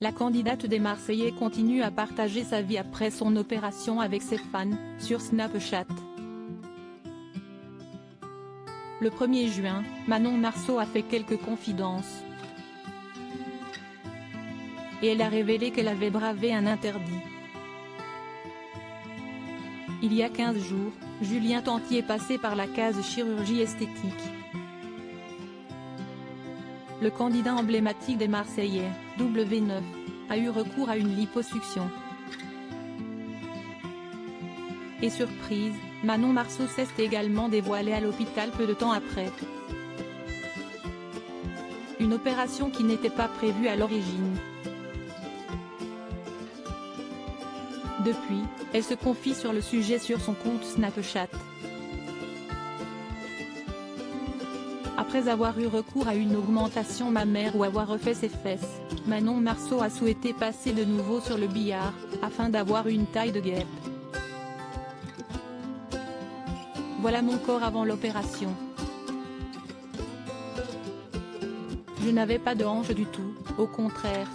La candidate des Marseillais continue à partager sa vie après son opération avec ses fans, sur Snapchat. Le 1er juin, Manon Marceau a fait quelques confidences. Et elle a révélé qu'elle avait bravé un interdit. Il y a 15 jours, Julien Tanti est passé par la case chirurgie esthétique. Le candidat emblématique des Marseillais, W9, a eu recours à une liposuction. Et surprise, Manon Marceau s'est également dévoilée à l'hôpital peu de temps après. Une opération qui n'était pas prévue à l'origine. Depuis, elle se confie sur le sujet sur son compte Snapchat. Après avoir eu recours à une augmentation mammaire ou avoir refait ses fesses, Manon Marceau a souhaité passer de nouveau sur le billard, afin d'avoir une taille de guêpe. Voilà mon corps avant l'opération. Je n'avais pas de hanche du tout, au contraire.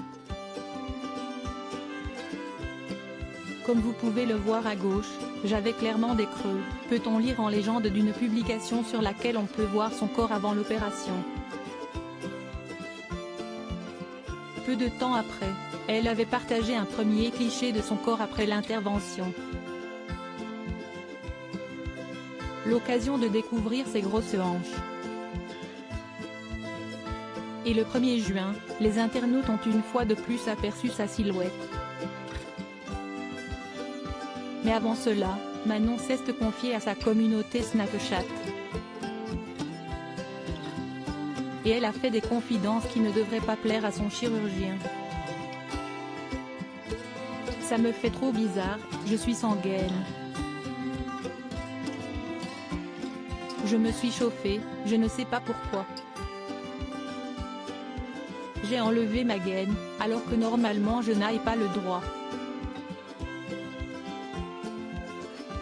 Comme vous pouvez le voir à gauche, j'avais clairement des creux, peut-on lire en légende d'une publication sur laquelle on peut voir son corps avant l'opération. Peu de temps après, elle avait partagé un premier cliché de son corps après l'intervention. L'occasion de découvrir ses grosses hanches. Et le 1er juin, les internautes ont une fois de plus aperçu sa silhouette. Mais avant cela, Manon s'est confiée à sa communauté Snapchat. Et elle a fait des confidences qui ne devraient pas plaire à son chirurgien. Ça me fait trop bizarre, je suis sans gaine. Je me suis chauffée, je ne sais pas pourquoi. J'ai enlevé ma gaine, alors que normalement je n'aille pas le droit.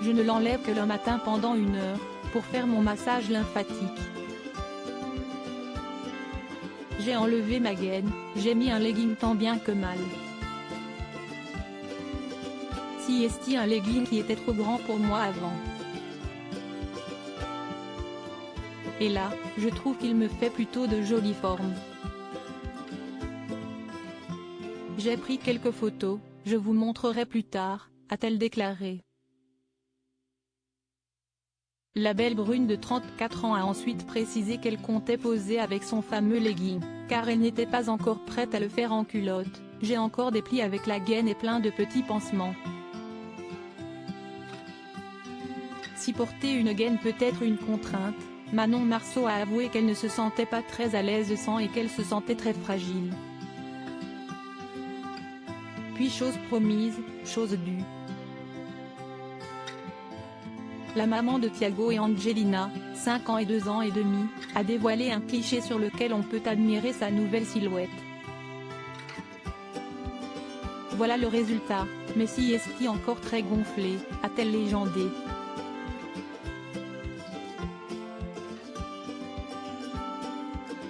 Je ne l'enlève que le matin pendant 1 heure, pour faire mon massage lymphatique. J'ai enlevé ma gaine, j'ai mis un legging tant bien que mal. Si est un legging qui était trop grand pour moi avant. Et là, je trouve qu'il me fait plutôt de jolies formes. J'ai pris quelques photos, je vous montrerai plus tard, a-t-elle déclaré. La belle brune de 34 ans a ensuite précisé qu'elle comptait poser avec son fameux legging, car elle n'était pas encore prête à le faire en culotte. J'ai encore des plis avec la gaine et plein de petits pansements. Si porter une gaine peut être une contrainte, Manon Marceau a avoué qu'elle ne se sentait pas très à l'aise sans et qu'elle se sentait très fragile. Puis chose promise, chose due. La maman de Thiago et Angelina, 5 ans et 2 ans et demi, a dévoilé un cliché sur lequel on peut admirer sa nouvelle silhouette. Voilà le résultat, mais si est-il encore très gonflé, a-t-elle légendé.